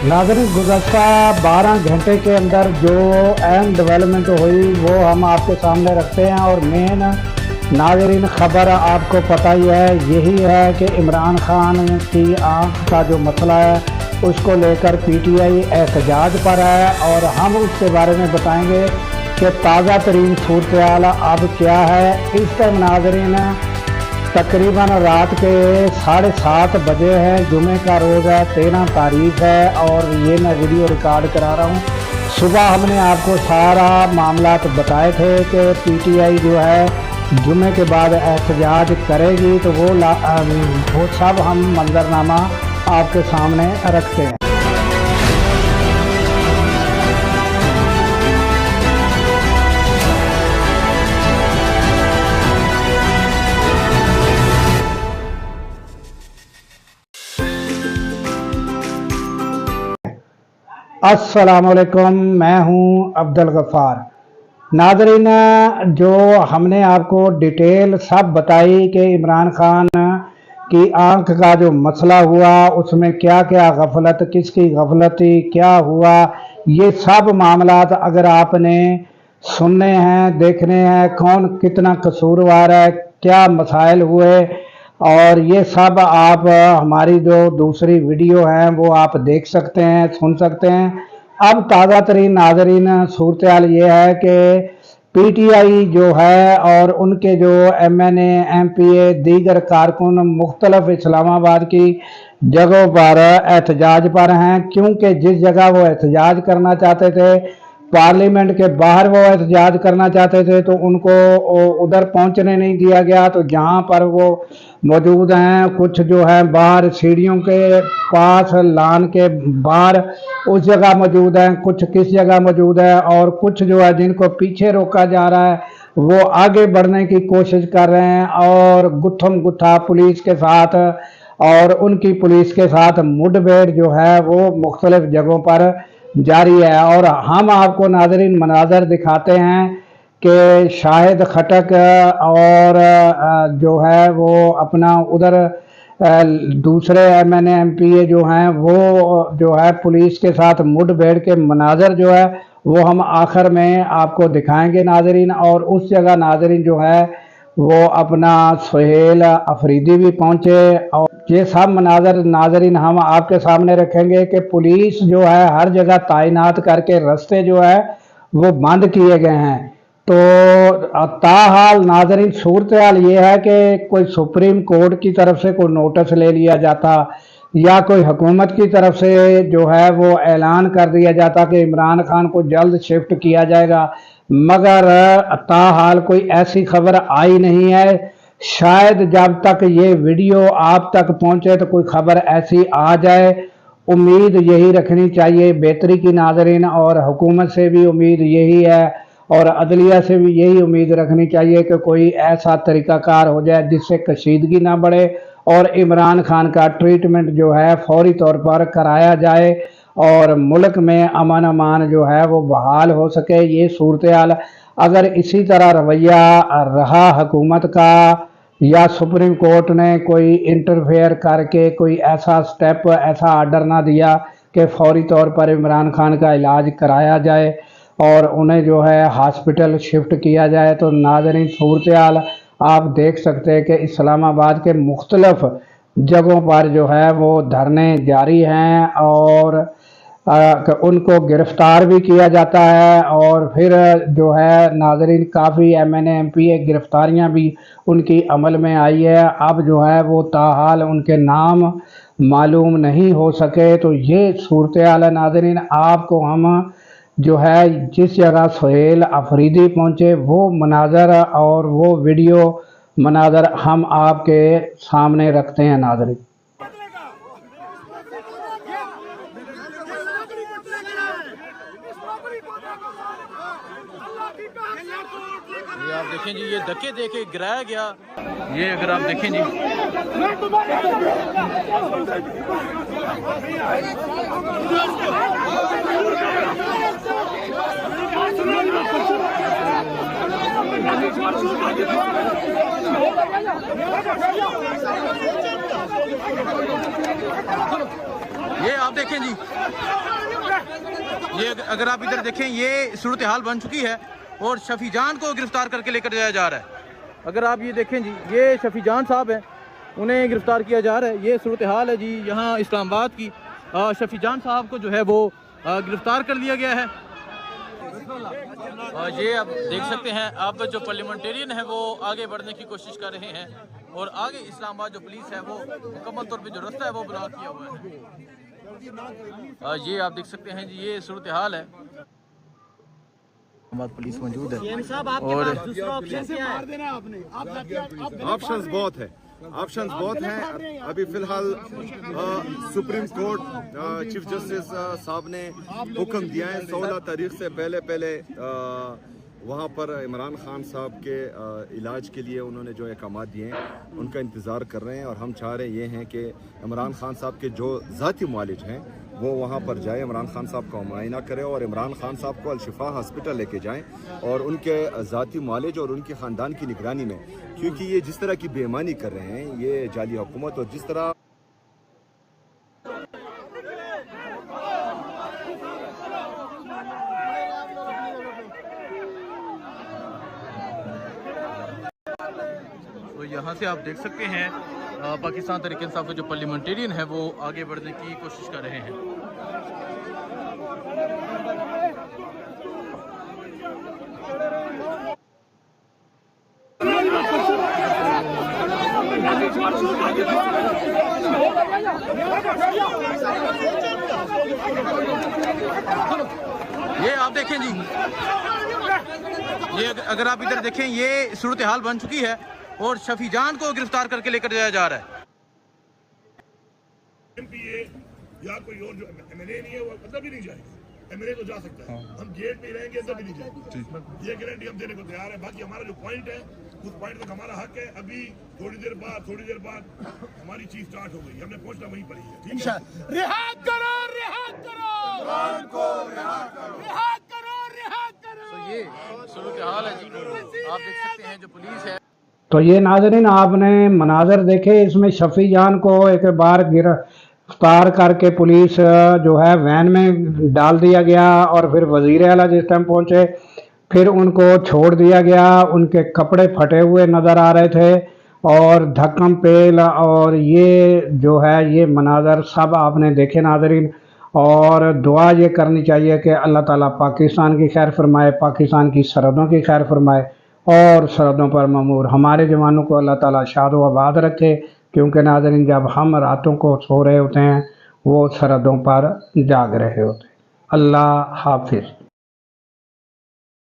नाज़रीन, गुज़श्ता 12 घंटे के अंदर जो अहम डेवलपमेंट हुई वो हम आपके सामने रखते हैं। और मेन नाज़रीन खबर आपको पता ही है, यही है कि इमरान खान की आँख का जो मसला है उसको लेकर पीटीआई एहतजाज पर है। और हम उसके बारे में बताएंगे कि ताज़ा तरीन सूरत अब क्या है। इस टाइम नाज़रीन तकरीबन रात के 7:30 बजे है, जुमे का रोज़ है, 13 तारीख है और ये मैं वीडियो रिकॉर्ड करा रहा हूँ। सुबह हमने आपको सारा मामला बताए थे कि पीटीआई जो है जुमे के बाद एहतजाज करेगी, तो वो सब हम मंजरनामा आपके सामने रखते हैं। अस्सलामुअलैकुम, मैं हूं अब्दुल गफ़ार। नाज़रीन, जो हमने आपको डिटेल सब बताई कि इमरान खान की आंख का जो मसला हुआ उसमें क्या क्या गफलत, किसकी गफलत थी, क्या हुआ, ये सब मामलात अगर आपने सुनने हैं, देखने हैं, कौन कितना कसूरवार है, क्या मसाइल हुए, और ये सब आप हमारी जो दूसरी वीडियो है वो आप देख सकते हैं, सुन सकते हैं। अब ताज़ा तरीन नाज़रीन सूरत हाल ये है कि पीटीआई जो है और उनके जो एमएनए, एमपीए, दीगर कारकुन मुख्तलिफ इस्लामाबाद की जगहों पर एहतजाज पर हैं, क्योंकि जिस जगह वो एहतजाज करना चाहते थे, पार्लियामेंट के बाहर वो एहतजाज करना चाहते थे, तो उनको उधर पहुंचने नहीं दिया गया। तो जहां पर वो मौजूद हैं, कुछ जो है बाहर सीढ़ियों के पास, लान के बाहर उस जगह मौजूद हैं, कुछ किस जगह मौजूद है, और कुछ जो है जिनको पीछे रोका जा रहा है वो आगे बढ़ने की कोशिश कर रहे हैं। और गुत्थम गुत्था पुलिस के साथ और उनकी पुलिस के साथ मुठभेड़ जो है वो मुख्तलिफ जगहों पर जारी है। और हम आपको नाज़रीन मनाज़र दिखाते हैं कि शाहिद खटक और जो है वो अपना उधर दूसरे एमएनए, एमपीए जो हैं वो जो है पुलिस के साथ मुठभेड़ के मनाज़र जो है वो हम आखिर में आपको दिखाएंगे नाज़रीन। और उस जगह नाज़रीन जो है वो अपना सुहेल अफरीदी भी पहुँचे, और ये सब मनाज़र नाज़रीन हम आपके सामने रखेंगे कि पुलिस जो है हर जगह तैनात करके रास्ते जो है वो बंद किए गए हैं। तो ताहाल नाज़रीन सूरत हाल ये है कि कोई सुप्रीम कोर्ट की तरफ से कोई नोटिस ले लिया जाता या कोई हुकूमत की तरफ से जो है वो ऐलान कर दिया जाता कि इमरान खान को जल्द शिफ्ट किया जाएगा, मगर ताहाल कोई ऐसी खबर आई नहीं है। शायद जब तक ये वीडियो आप तक पहुंचे तो कोई खबर ऐसी आ जाए। उम्मीद यही रखनी चाहिए बेहतरी की नाज़रीन, और हुकूमत से भी उम्मीद यही है और अदलिया से भी यही उम्मीद रखनी चाहिए कि कोई ऐसा तरीक़ाकार हो जाए जिससे कशीदगी ना बढ़े और इमरान खान का ट्रीटमेंट जो है फौरी तौर पर कराया जाए और मुल्क में अमन अमान जो है वो बहाल हो सके। ये सूरत हाल अगर इसी तरह रवैया रहा हुकूमत का या सुप्रीम कोर्ट ने कोई इंटरफेयर करके कोई ऐसा स्टेप, ऐसा आर्डर ना दिया कि फौरी तौर पर इमरान खान का इलाज कराया जाए और उन्हें जो है हॉस्पिटल शिफ्ट किया जाए, तो नाज़रीन सूरत हाल आप देख सकते हैं कि इस्लामाबाद के मुख्तलिफ जगहों पर जो है वो धरने जारी हैं और उनको गिरफ़्तार भी किया जाता है। और फिर जो है नाज़रीन काफ़ी एमएनए, एमपीए गिरफ़्तारियाँ भी उनकी अमल में आई है। अब जो है वो ताहाल उनके नाम मालूम नहीं हो सके। तो ये सूरत हाल है नाज़रीन। आपको हम जो है जिस जगह सुहेल अफरीदी पहुँचे वो मनाज़र और वो वीडियो मनाज़र हम आपके सामने रखते हैं नाज़रीन। ये आप देखें जी, ये धक्के देके गिराया गया। ये अगर आप देखें जी, ये आप देखें जी, ये अगर आप इधर देखें ये सूरत हाल बन चुकी है और शफी जान को गिरफ्तार करके लेकर जाया जा रहा है। अगर आप ये देखें जी, ये शफी जान साहब हैं, उन्हें गिरफ्तार किया जा रहा है। ये सूरत हाल है जी यहाँ इस्लामाबाद की। शफी जान साहब को जो है वो गिरफ्तार कर लिया गया है। और ये आप देख सकते हैं, अब जो पार्लियामेंटेरियन है वो आगे बढ़ने की कोशिश कर रहे हैं और आगे इस्लामाबाद जो पुलिस है वो मुकम्मल तौर पे जो रास्ता है वो ब्लॉक किया हुआ है। ये आप देख सकते हैं जी, ये सूरत हाल है। पुलिस मौजूद है और ऑप्शंस बहुत है, ऑप्शंस बहुत हैं। अभी फिलहाल सुप्रीम कोर्ट चीफ जस्टिस साहब ने हुक्म दिया है 16 तारीख से पहले वहाँ पर इमरान खान साहब के इलाज के लिए उन्होंने जो अहकाम दिए हैं उनका इंतज़ार कर रहे हैं। और हम चाह रहे ये हैं कि इमरान खान साहब के जो ज़ाती मुआलिज हैं वो वहाँ पर जाए, इमरान खान साहब का मुआयना करें और इमरान खान साहब को अल-शिफा हॉस्पिटल लेके जाएं और उनके ज़ाती मुआलिज और उनके ख़ानदान की निगरानी में, क्योंकि ये जिस तरह की बेईमानी कर रहे हैं, ये जाली हुकूमत, और जिस तरह तो यहाँ से आप देख सकते हैं पाकिस्तान तहरीक इंसाफ के जो पार्लियामेंटेरियन है वो आगे बढ़ने की कोशिश कर रहे हैं। ये आप देखें जी, ये अगर आप इधर देखें ये सूरत हाल बन चुकी है और शफी जान को गिरफ्तार करके लेकर जाया जा रहा है। एमपीए या कोई और जो एमएलए नहीं है वो मतलब ही नहीं जाएगा। एमएलए तो जा सकता है, हम जेल में रहेंगे तब भी नहीं जाएंगे, ये गारंटी हम देने को तैयार है। बाकी हमारा जो पॉइंट है उस पॉइंट तक हमारा हक है। अभी थोड़ी देर बाद हमारी चीज स्टार्ट हो गई, हमने पहुंचना वहीं पर ही है। ठीक है, रिहा करो, रिहा करो, रिहा करो। तो ये सूरत हाल है जी, आप देख सकते हैं जो पुलिस है। तो ये नाज़रीन आपने मनाजर देखे, इसमें शफी जान को एक बार गिरफ्तार करके पुलिस जो है वैन में डाल दिया गया और फिर वज़ीर आला जिस टाइम पहुँचे फिर उनको छोड़ दिया गया। उनके कपड़े फटे हुए नज़र आ रहे थे और धक्कम पेल, और ये जो है ये मनाजर सब आपने देखे नाज़रीन। और दुआ ये करनी चाहिए कि अल्लाह ताला पाकिस्तान की खैर फरमाए, पाकिस्तान की सरहदों की खैर फरमाए और सरहदों पर ममूर हमारे जवानों को अल्लाह ताला शाद व आबाद रखे, क्योंकि नाज़रीन जब हम रातों को सो रहे होते हैं वो सरहदों पर जाग रहे होते हैं। अल्लाह हाफिज़।